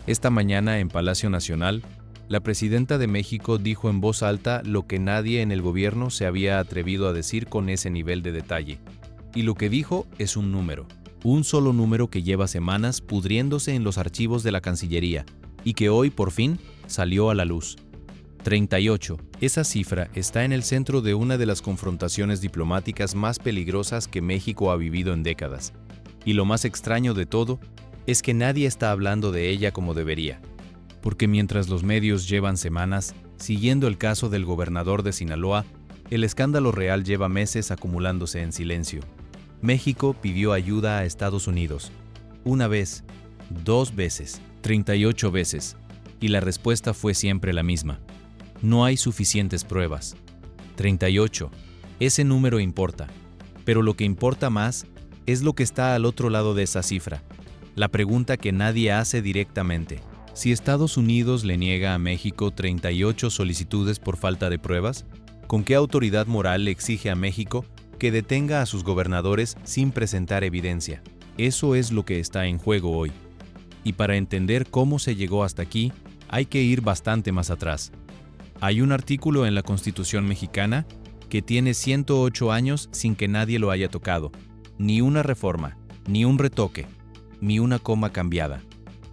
Esta mañana en Palacio Nacional, la presidenta de México dijo en voz alta lo que nadie en el gobierno se había atrevido a decir con ese nivel de detalle. Y lo que dijo es un número. Un solo número que lleva semanas pudriéndose en los archivos de la Cancillería y que hoy, por fin, salió a la luz. 38. Esa cifra está en el centro de una de las confrontaciones diplomáticas más peligrosas que México ha vivido en décadas. Y lo más extraño de todo es que nadie está hablando de ella como debería. Porque mientras los medios llevan semanas siguiendo el caso del gobernador de Sinaloa, el escándalo real lleva meses acumulándose en silencio. México pidió ayuda a Estados Unidos. Una vez, 2 veces, 38 veces. Y la respuesta fue siempre la misma. No hay suficientes pruebas. 38. Ese número importa. Pero lo que importa más es lo que está al otro lado de esa cifra. La pregunta que nadie hace directamente. Si Estados Unidos le niega a México 38 solicitudes por falta de pruebas, ¿con qué autoridad moral le exige a México que detenga a sus gobernadores sin presentar evidencia? Eso es lo que está en juego hoy. Y para entender cómo se llegó hasta aquí, hay que ir bastante más atrás. Hay un artículo en la Constitución mexicana que tiene 108 años sin que nadie lo haya tocado. Ni una reforma, ni un retoque, ni una coma cambiada.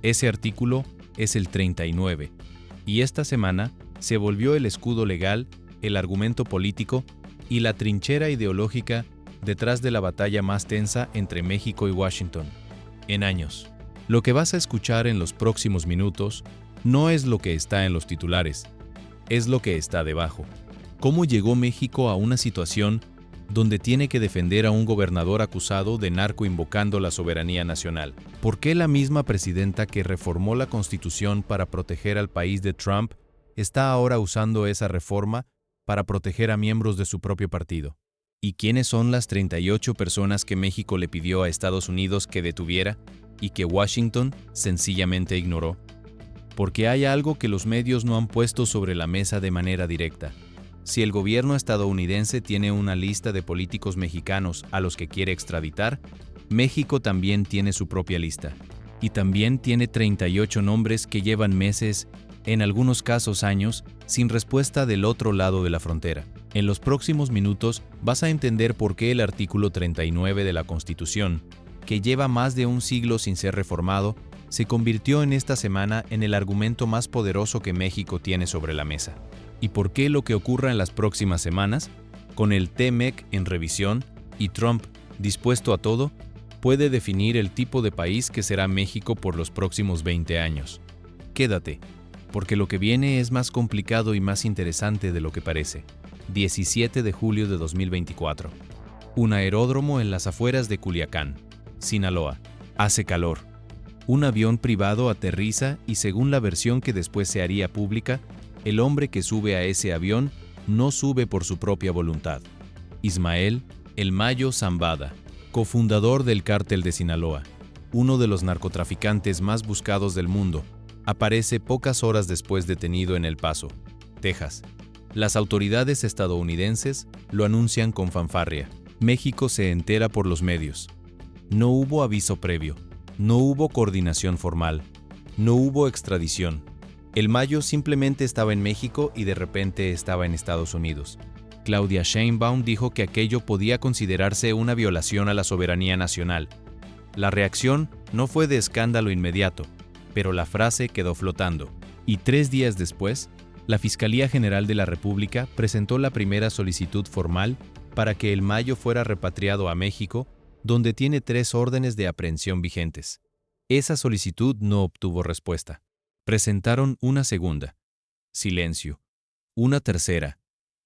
Ese artículo es el 39. Y esta semana se volvió el escudo legal, el argumento político y la trinchera ideológica detrás de la batalla más tensa entre México y Washington en años. Lo que vas a escuchar en los próximos minutos no es lo que está en los titulares, es lo que está debajo. ¿Cómo llegó México a una situación donde tiene que defender a un gobernador acusado de narco invocando la soberanía nacional? ¿Por qué la misma presidenta que reformó la Constitución para proteger al país de Trump está ahora usando esa reforma para proteger a miembros de su propio partido? ¿Y quiénes son las 38 personas que México le pidió a Estados Unidos que detuviera y que Washington sencillamente ignoró? Porque hay algo que los medios no han puesto sobre la mesa de manera directa. Si el gobierno estadounidense tiene una lista de políticos mexicanos a los que quiere extraditar, México también tiene su propia lista. Y también tiene 38 nombres que llevan meses, en algunos casos años, sin respuesta del otro lado de la frontera. En los próximos minutos vas a entender por qué el artículo 39 de la Constitución, que lleva más de un siglo sin ser reformado, se convirtió en esta semana en el argumento más poderoso que México tiene sobre la mesa. ¿Y por qué lo que ocurra en las próximas semanas, con el TMEC en revisión y Trump dispuesto a todo, puede definir el tipo de país que será México por los próximos 20 años? Quédate, porque lo que viene es más complicado y más interesante de lo que parece. 17 de julio de 2024. Un aeródromo en las afueras de Culiacán, Sinaloa. Hace calor. Un avión privado aterriza y, según la versión que después se haría pública, el hombre que sube a ese avión no sube por su propia voluntad. Ismael El Mayo Zambada, cofundador del Cártel de Sinaloa, uno de los narcotraficantes más buscados del mundo, aparece pocas horas después detenido en El Paso, Texas. Las autoridades estadounidenses lo anuncian con fanfarria. México se entera por los medios. No hubo aviso previo. No hubo coordinación formal, no hubo extradición. El Mayo simplemente estaba en México y de repente estaba en Estados Unidos. Claudia Sheinbaum dijo que aquello podía considerarse una violación a la soberanía nacional. La reacción no fue de escándalo inmediato, pero la frase quedó flotando. Y 3 días después, la Fiscalía General de la República presentó la primera solicitud formal para que el Mayo fuera repatriado a México, donde tiene 3 órdenes de aprehensión vigentes. Esa solicitud no obtuvo respuesta. Presentaron una segunda. Silencio. Una tercera.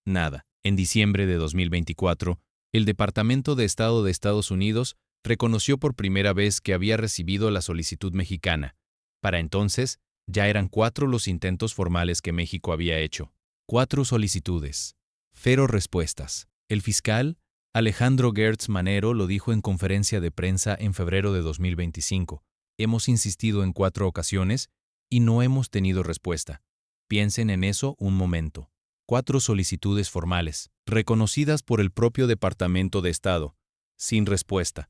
Nada. En diciembre de 2024, el Departamento de Estado de Estados Unidos reconoció por primera vez que había recibido la solicitud mexicana. Para entonces, ya eran 4 los intentos formales que México había hecho. 4 solicitudes. 0 respuestas. El fiscal Alejandro Gertz Manero lo dijo en conferencia de prensa en febrero de 2025. Hemos insistido en 4 ocasiones y no hemos tenido respuesta. Piensen en eso un momento. 4 solicitudes formales, reconocidas por el propio Departamento de Estado, sin respuesta.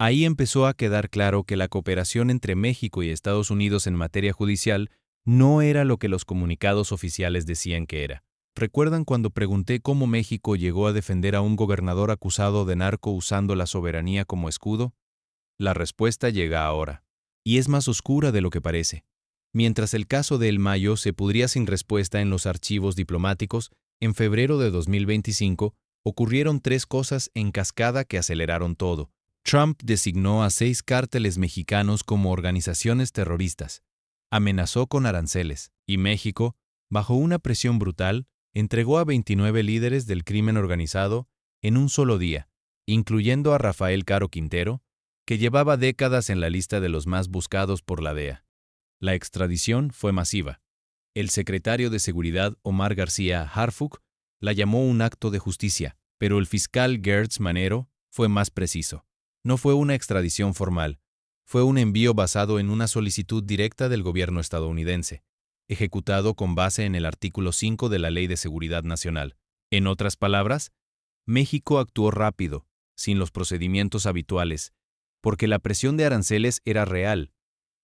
Ahí empezó a quedar claro que la cooperación entre México y Estados Unidos en materia judicial no era lo que los comunicados oficiales decían que era. ¿Recuerdan cuando pregunté cómo México llegó a defender a un gobernador acusado de narco usando la soberanía como escudo? La respuesta llega ahora, y es más oscura de lo que parece. Mientras el caso de El Mayo se pudría sin respuesta en los archivos diplomáticos, en febrero de 2025 ocurrieron 3 cosas en cascada que aceleraron todo. Trump designó a 6 cárteles mexicanos como organizaciones terroristas, amenazó con aranceles, y México, bajo una presión brutal, entregó a 29 líderes del crimen organizado en un solo día, incluyendo a Rafael Caro Quintero, que llevaba décadas en la lista de los más buscados por la DEA. La extradición fue masiva. El secretario de Seguridad Omar García Harfuch la llamó un acto de justicia, pero el fiscal Gertz Manero fue más preciso. No fue una extradición formal, fue un envío basado en una solicitud directa del gobierno estadounidense, ejecutado con base en el artículo 5 de la Ley de Seguridad Nacional. En otras palabras, México actuó rápido, sin los procedimientos habituales, porque la presión de aranceles era real,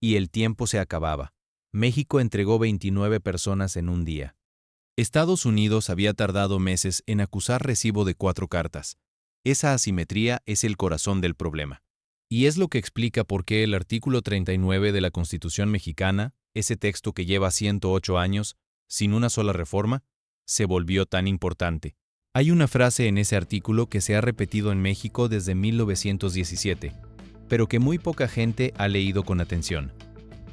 y el tiempo se acababa. México entregó 29 personas en un día. Estados Unidos había tardado meses en acusar recibo de 4 cartas. Esa asimetría es el corazón del problema. Y es lo que explica por qué el artículo 39 de la Constitución mexicana, ese texto que lleva 108 años, sin una sola reforma, se volvió tan importante. Hay una frase en ese artículo que se ha repetido en México desde 1917, pero que muy poca gente ha leído con atención.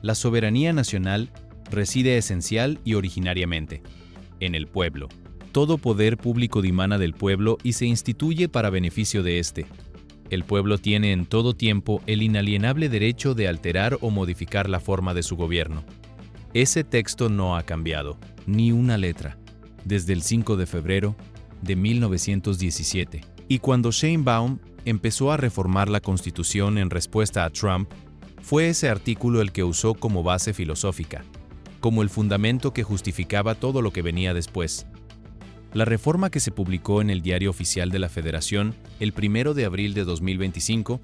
La soberanía nacional reside esencial y originariamente en el pueblo. Todo poder público dimana del pueblo y se instituye para beneficio de éste. El pueblo tiene en todo tiempo el inalienable derecho de alterar o modificar la forma de su gobierno. Ese texto no ha cambiado, ni una letra, desde el 5 de febrero de 1917. Y cuando Sheinbaum empezó a reformar la Constitución en respuesta a Trump, fue ese artículo el que usó como base filosófica, como el fundamento que justificaba todo lo que venía después. La reforma que se publicó en el Diario Oficial de la Federación el 1 de abril de 2025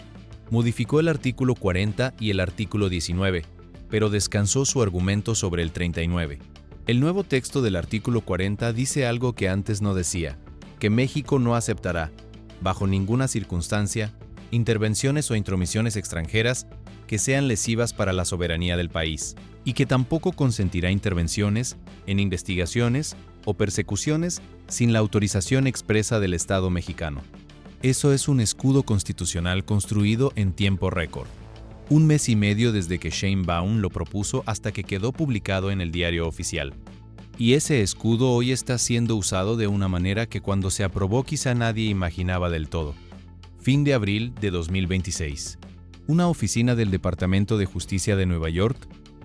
modificó el artículo 40 y el artículo 19, pero descansó su argumento sobre el 39. El nuevo texto del artículo 40 dice algo que antes no decía, que México no aceptará, bajo ninguna circunstancia, intervenciones o intromisiones extranjeras que sean lesivas para la soberanía del país, y que tampoco consentirá intervenciones en investigaciones o persecuciones sin la autorización expresa del Estado mexicano. Eso es un escudo constitucional construido en tiempo récord. 1 mes y medio desde que Sheinbaum lo propuso hasta que quedó publicado en el Diario Oficial. Y ese escudo hoy está siendo usado de una manera que cuando se aprobó quizá nadie imaginaba del todo. Fin de abril de 2026. Una oficina del Departamento de Justicia de Nueva York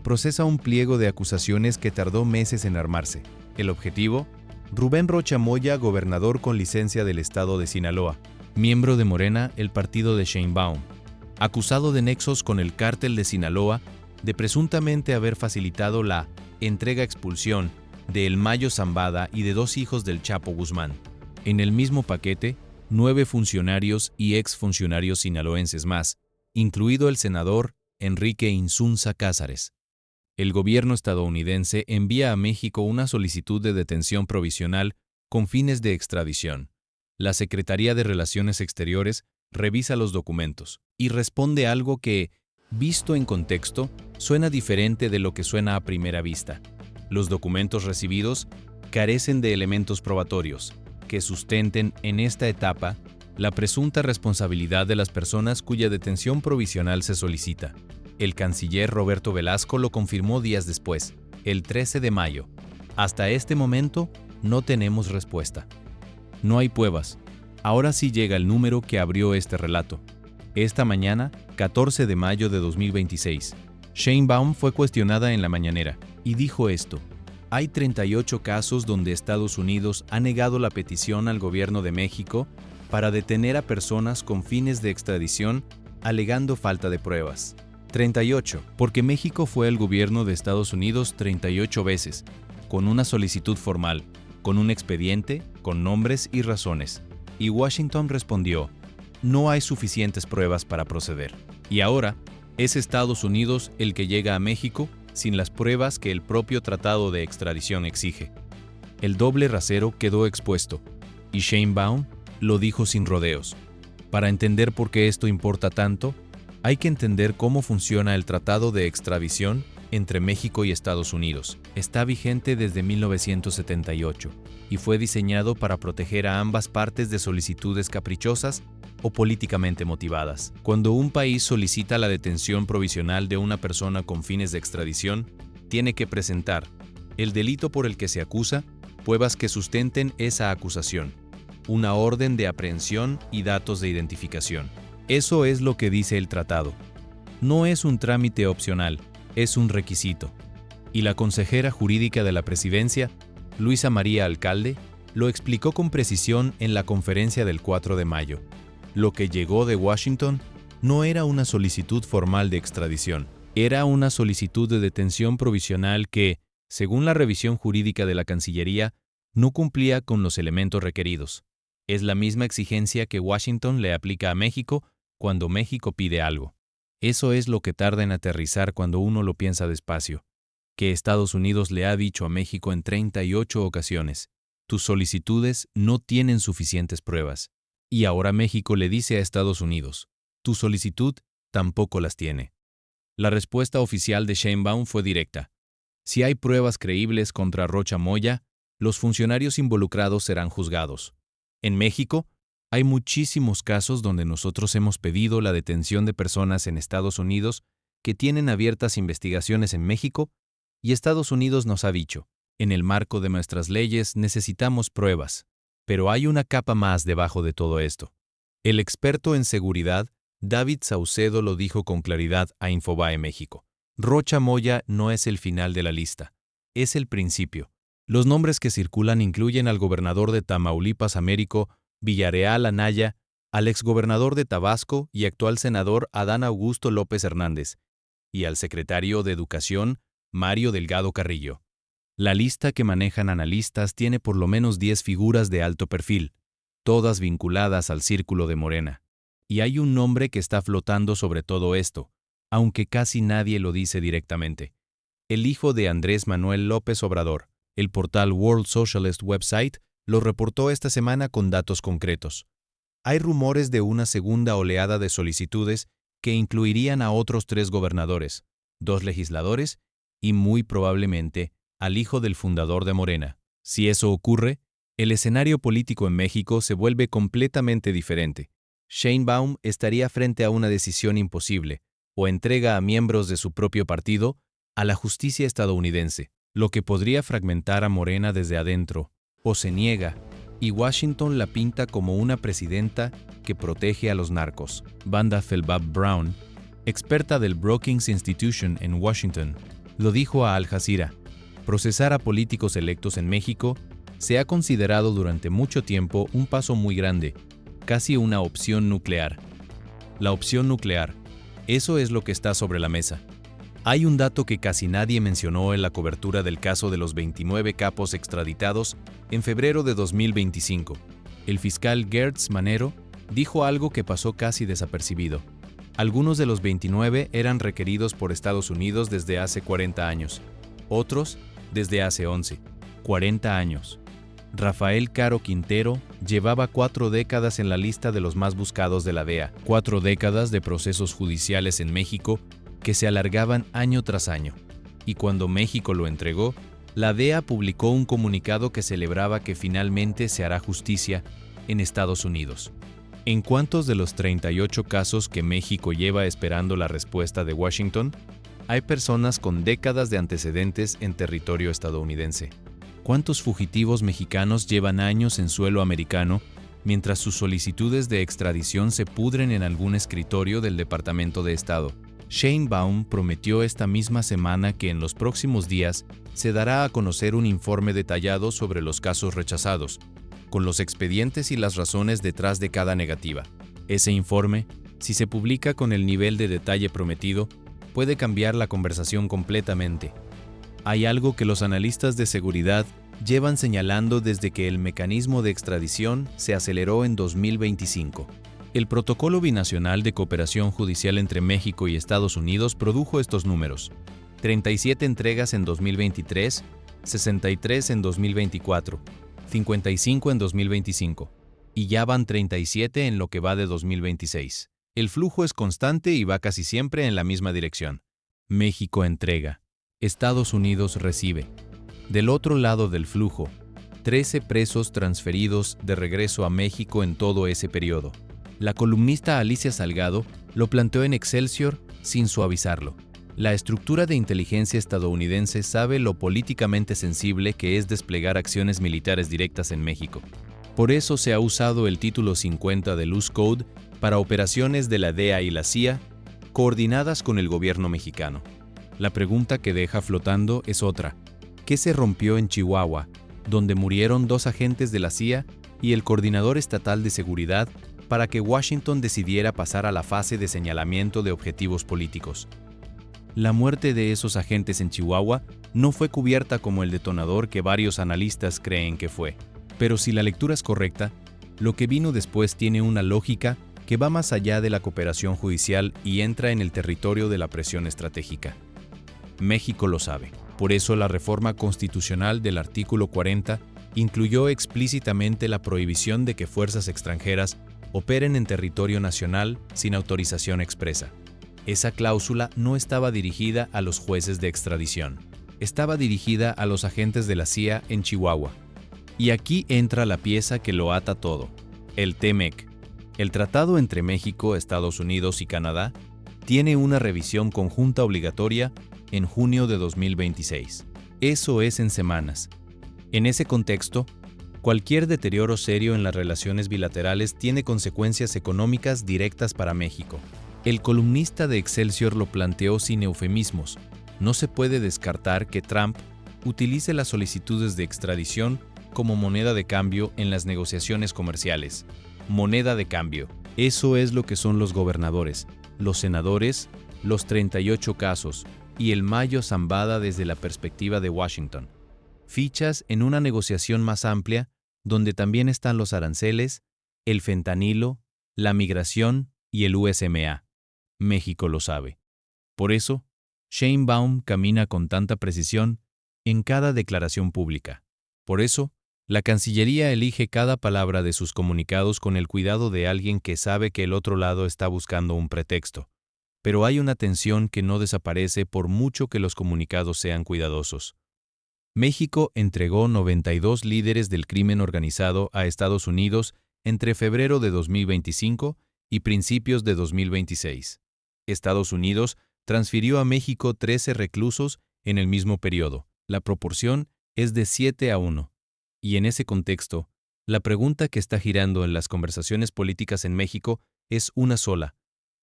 procesa un pliego de acusaciones que tardó meses en armarse. El objetivo: Rubén Rocha Moya, gobernador con licencia del estado de Sinaloa, miembro de Morena, el partido de Sheinbaum, acusado de nexos con el cártel de Sinaloa de presuntamente haber facilitado la entrega-expulsión de El Mayo Zambada y de 2 hijos del Chapo Guzmán. En el mismo paquete, 9 funcionarios y exfuncionarios sinaloenses más, incluido el senador Enrique Insunza Cázares. El gobierno estadounidense envía a México una solicitud de detención provisional con fines de extradición. La Secretaría de Relaciones Exteriores revisa los documentos y responde algo que, visto en contexto, suena diferente de lo que suena a primera vista. Los documentos recibidos carecen de elementos probatorios que sustenten en esta etapa la presunta responsabilidad de las personas cuya detención provisional se solicita. El canciller Roberto Velasco lo confirmó días después, el 13 de mayo. Hasta este momento no tenemos respuesta. No hay pruebas. Ahora sí llega el número que abrió este relato. Esta mañana, 14 de mayo de 2026, Sheinbaum fue cuestionada en la mañanera y dijo esto: hay 38 casos donde Estados Unidos ha negado la petición al gobierno de México para detener a personas con fines de extradición alegando falta de pruebas. 38, porque México fue al gobierno de Estados Unidos 38 veces, con una solicitud formal, con un expediente, con nombres y razones. Y Washington respondió: no hay suficientes pruebas para proceder. Y ahora, es Estados Unidos el que llega a México sin las pruebas que el propio tratado de extradición exige. El doble rasero quedó expuesto, y Sheinbaum lo dijo sin rodeos. Para entender por qué esto importa tanto, hay que entender cómo funciona el tratado de extradición entre México y Estados Unidos. Está vigente desde 1978 y fue diseñado para proteger a ambas partes de solicitudes caprichosas o políticamente motivadas. Cuando un país solicita la detención provisional de una persona con fines de extradición, tiene que presentar el delito por el que se acusa, pruebas que sustenten esa acusación, una orden de aprehensión y datos de identificación. Eso es lo que dice el tratado. No es un trámite opcional, es un requisito. Y la consejera jurídica de la Presidencia, Luisa María Alcalde, lo explicó con precisión en la conferencia del 4 de mayo. Lo que llegó de Washington no era una solicitud formal de extradición, era una solicitud de detención provisional que, según la revisión jurídica de la Cancillería, no cumplía con los elementos requeridos. Es la misma exigencia que Washington le aplica a México cuando México pide algo. Eso es lo que tarda en aterrizar cuando uno lo piensa despacio, que Estados Unidos le ha dicho a México en 38 ocasiones: tus solicitudes no tienen suficientes pruebas. Y ahora México le dice a Estados Unidos: tu solicitud tampoco las tiene. La respuesta oficial de Sheinbaum fue directa: si hay pruebas creíbles contra Rocha Moya, los funcionarios involucrados serán juzgados. En México, hay muchísimos casos donde nosotros hemos pedido la detención de personas en Estados Unidos que tienen abiertas investigaciones en México, y Estados Unidos nos ha dicho: en el marco de nuestras leyes necesitamos pruebas. Pero hay una capa más debajo de todo esto. El experto en seguridad, David Saucedo, lo dijo con claridad a Infobae México: Rocha Moya no es el final de la lista, es el principio. Los nombres que circulan incluyen al gobernador de Tamaulipas, Américo Villarreal Anaya, al exgobernador de Tabasco y actual senador Adán Augusto López Hernández, y al secretario de Educación, Mario Delgado Carrillo. La lista que manejan analistas tiene por lo menos 10 figuras de alto perfil, todas vinculadas al círculo de Morena. Y hay un nombre que está flotando sobre todo esto, aunque casi nadie lo dice directamente: el hijo de Andrés Manuel López Obrador. El portal World Socialist Website lo reportó esta semana con datos concretos. Hay rumores de una segunda oleada de solicitudes que incluirían a otros 3 gobernadores, 2 legisladores y muy probablemente al hijo del fundador de Morena. Si eso ocurre, el escenario político en México se vuelve completamente diferente. Sheinbaum estaría frente a una decisión imposible: o entrega a miembros de su propio partido a la justicia estadounidense, lo que podría fragmentar a Morena desde adentro, o se niega, y Washington la pinta como una presidenta que protege a los narcos. Wanda Felbab Brown, experta del Brookings Institution en Washington, lo dijo a Al Jazeera: procesar a políticos electos en México se ha considerado durante mucho tiempo un paso muy grande, casi una opción nuclear. La opción nuclear, eso es lo que está sobre la mesa. Hay un dato que casi nadie mencionó en la cobertura del caso de los 29 capos extraditados en febrero de 2025. El fiscal Gertz Manero dijo algo que pasó casi desapercibido. Algunos de los 29 eran requeridos por Estados Unidos desde hace 40 años, otros desde hace 11, 40 años. Rafael Caro Quintero llevaba 4 décadas en la lista de los más buscados de la DEA, 4 décadas de procesos judiciales en México que se alargaban año tras año. Y cuando México lo entregó, la DEA publicó un comunicado que celebraba que finalmente se hará justicia en Estados Unidos. ¿En cuántos de los 38 casos que México lleva esperando la respuesta de Washington, hay personas con décadas de antecedentes en territorio estadounidense? ¿Cuántos fugitivos mexicanos llevan años en suelo americano mientras sus solicitudes de extradición se pudren en algún escritorio del Departamento de Estado? Sheinbaum prometió esta misma semana que en los próximos días se dará a conocer un informe detallado sobre los casos rechazados, con los expedientes y las razones detrás de cada negativa. Ese informe, si se publica con el nivel de detalle prometido, puede cambiar la conversación completamente. Hay algo que los analistas de seguridad llevan señalando desde que el mecanismo de extradición se aceleró en 2025. El Protocolo Binacional de Cooperación Judicial entre México y Estados Unidos produjo estos números: 37 entregas en 2023, 63 en 2024, 55 en 2025, y ya van 37 en lo que va de 2026. El flujo es constante y va casi siempre en la misma dirección. México entrega. Estados Unidos recibe. Del otro lado del flujo, 13 presos transferidos de regreso a México en todo ese periodo. La columnista Alicia Salgado lo planteó en Excelsior sin suavizarlo. La estructura de inteligencia estadounidense sabe lo políticamente sensible que es desplegar acciones militares directas en México. Por eso se ha usado el título 50 del US Code para operaciones de la DEA y la CIA coordinadas con el gobierno mexicano. La pregunta que deja flotando es otra. ¿Qué se rompió en Chihuahua, donde murieron 2 agentes de la CIA y el coordinador estatal de seguridad, para que Washington decidiera pasar a la fase de señalamiento de objetivos políticos? La muerte de esos agentes en Chihuahua no fue cubierta como el detonador que varios analistas creen que fue. Pero si la lectura es correcta, lo que vino después tiene una lógica que va más allá de la cooperación judicial y entra en el territorio de la presión estratégica. México lo sabe. Por eso la reforma constitucional del artículo 40 incluyó explícitamente la prohibición de que fuerzas extranjeras operen en territorio nacional sin autorización expresa. Esa cláusula no estaba dirigida a los jueces de extradición, estaba dirigida a los agentes de la CIA en Chihuahua. Y aquí entra la pieza que lo ata todo, el TMEC. El tratado entre México, Estados Unidos y Canadá tiene una revisión conjunta obligatoria en junio de 2026. Eso es en semanas. En ese contexto, cualquier deterioro serio en las relaciones bilaterales tiene consecuencias económicas directas para México. El columnista de Excelsior lo planteó sin eufemismos. No se puede descartar que Trump utilice las solicitudes de extradición como moneda de cambio en las negociaciones comerciales. Moneda de cambio. Eso es lo que son los gobernadores, los senadores, los 38 casos y el Mayo Zambada desde la perspectiva de Washington. Fichas en una negociación más amplia, donde también están los aranceles, el fentanilo, la migración y el USMA. México lo sabe. Por eso, Sheinbaum camina con tanta precisión en cada declaración pública. Por eso, la Cancillería elige cada palabra de sus comunicados con el cuidado de alguien que sabe que el otro lado está buscando un pretexto. Pero hay una tensión que no desaparece por mucho que los comunicados sean cuidadosos. México entregó 92 líderes del crimen organizado a Estados Unidos entre febrero de 2025 y principios de 2026. Estados Unidos transfirió a México 13 reclusos en el mismo periodo. La proporción es de 7-1. Y en ese contexto, la pregunta que está girando en las conversaciones políticas en México es una sola.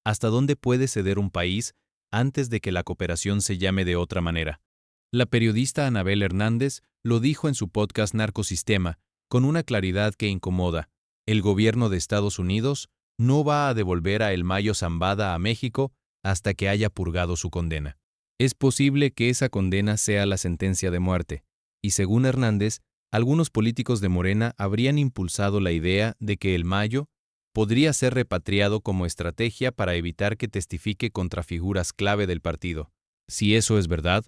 ¿Hasta dónde puede ceder un país antes de que la cooperación se llame de otra manera? La periodista Anabel Hernández lo dijo en su podcast Narcosistema, con una claridad que incomoda. El gobierno de Estados Unidos no va a devolver a el Mayo Zambada a México hasta que haya purgado su condena. Es posible que esa condena sea la sentencia de muerte, y según Hernández, algunos políticos de Morena habrían impulsado la idea de que el Mayo podría ser repatriado como estrategia para evitar que testifique contra figuras clave del partido. Si eso es verdad,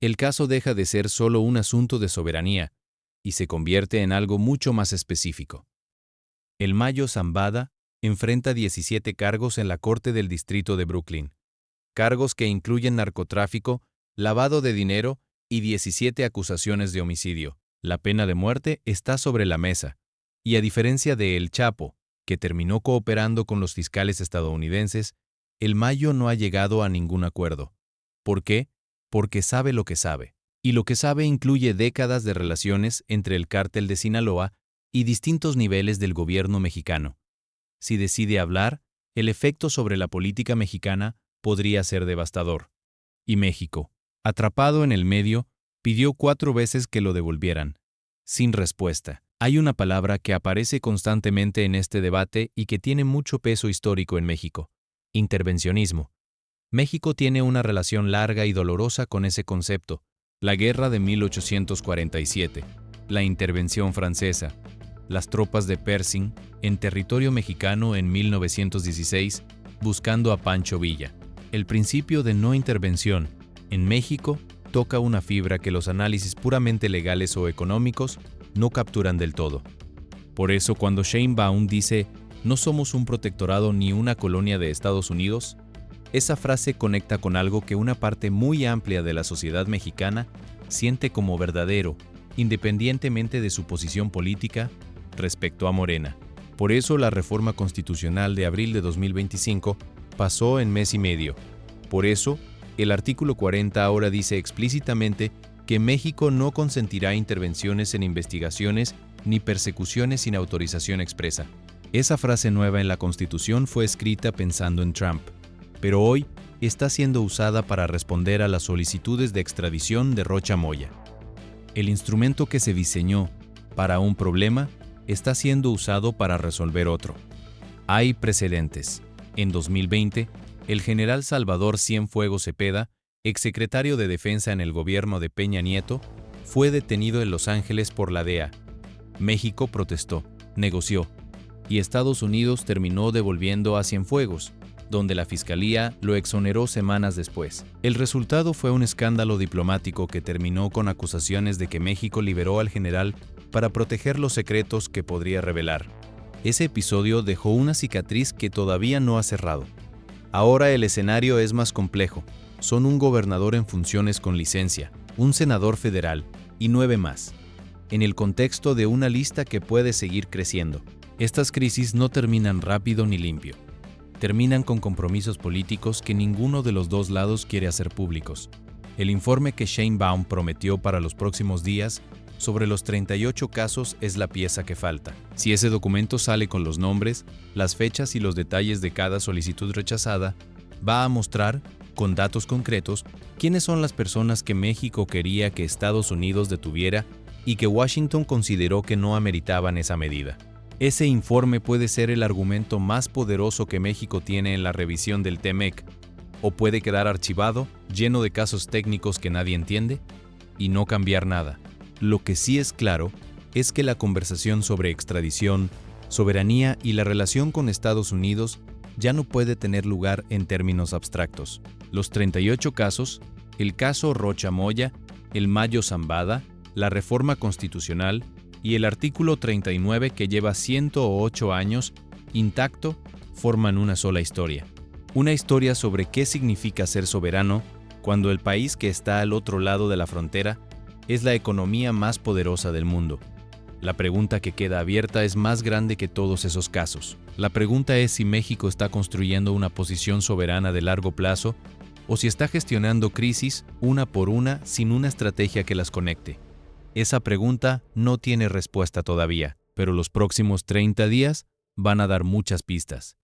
el caso deja de ser solo un asunto de soberanía y se convierte en algo mucho más específico. El Mayo Zambada enfrenta 17 cargos en la Corte del Distrito de Brooklyn, cargos que incluyen narcotráfico, lavado de dinero y 17 acusaciones de homicidio. La pena de muerte está sobre la mesa, y a diferencia de El Chapo, que terminó cooperando con los fiscales estadounidenses, el Mayo no ha llegado a ningún acuerdo. ¿Por qué? Porque sabe lo que sabe. Y lo que sabe incluye décadas de relaciones entre el cártel de Sinaloa y distintos niveles del gobierno mexicano. Si decide hablar, el efecto sobre la política mexicana podría ser devastador. Y México, atrapado en el medio, pidió 4 veces que lo devolvieran. Sin respuesta. Hay una palabra que aparece constantemente en este debate y que tiene mucho peso histórico en México: intervencionismo. México tiene una relación larga y dolorosa con ese concepto: la guerra de 1847, la intervención francesa, las tropas de Pershing en territorio mexicano en 1916, buscando a Pancho Villa. El principio de no intervención en México toca una fibra que los análisis puramente legales o económicos no capturan del todo. Por eso, cuando Sheinbaum dice «no somos un protectorado ni una colonia de Estados Unidos», esa frase conecta con algo que una parte muy amplia de la sociedad mexicana siente como verdadero, independientemente de su posición política respecto a Morena. Por eso la reforma constitucional de abril de 2025 pasó en mes y medio. Por eso, el artículo 40 ahora dice explícitamente que México no consentirá intervenciones en investigaciones ni persecuciones sin autorización expresa. Esa frase nueva en la Constitución fue escrita pensando en Trump, pero hoy está siendo usada para responder a las solicitudes de extradición de Rocha Moya. El instrumento que se diseñó para un problema está siendo usado para resolver otro. Hay precedentes. En 2020, el general Salvador Cienfuegos Cepeda, exsecretario de Defensa en el gobierno de Peña Nieto, fue detenido en Los Ángeles por la DEA. México protestó, negoció, y Estados Unidos terminó devolviendo a Cienfuegos, donde la Fiscalía lo exoneró semanas después. El resultado fue un escándalo diplomático que terminó con acusaciones de que México liberó al general para proteger los secretos que podría revelar. Ese episodio dejó una cicatriz que todavía no ha cerrado. Ahora el escenario es más complejo. Son un gobernador en funciones con licencia, un senador federal y 9 más, en el contexto de una lista que puede seguir creciendo. Estas crisis no terminan rápido ni limpio. Terminan con compromisos políticos que ninguno de los dos lados quiere hacer públicos. El informe que Sheinbaum prometió para los próximos días sobre los 38 casos es la pieza que falta. Si ese documento sale con los nombres, las fechas y los detalles de cada solicitud rechazada, va a mostrar, con datos concretos, quiénes son las personas que México quería que Estados Unidos detuviera y que Washington consideró que no ameritaban esa medida. Ese informe puede ser el argumento más poderoso que México tiene en la revisión del TEMEC, o puede quedar archivado, lleno de casos técnicos que nadie entiende, y no cambiar nada. Lo que sí es claro es que la conversación sobre extradición, soberanía y la relación con Estados Unidos ya no puede tener lugar en términos abstractos. Los 38 casos, el caso Rocha Moya, el Mayo Zambada, la reforma constitucional y el artículo 39 que lleva 108 años intacto, forman una sola historia. Una historia sobre qué significa ser soberano cuando el país que está al otro lado de la frontera es la economía más poderosa del mundo. La pregunta que queda abierta es más grande que todos esos casos. La pregunta es si México está construyendo una posición soberana de largo plazo o si está gestionando crisis una por una sin una estrategia que las conecte. Esa pregunta no tiene respuesta todavía, pero los próximos 30 días van a dar muchas pistas.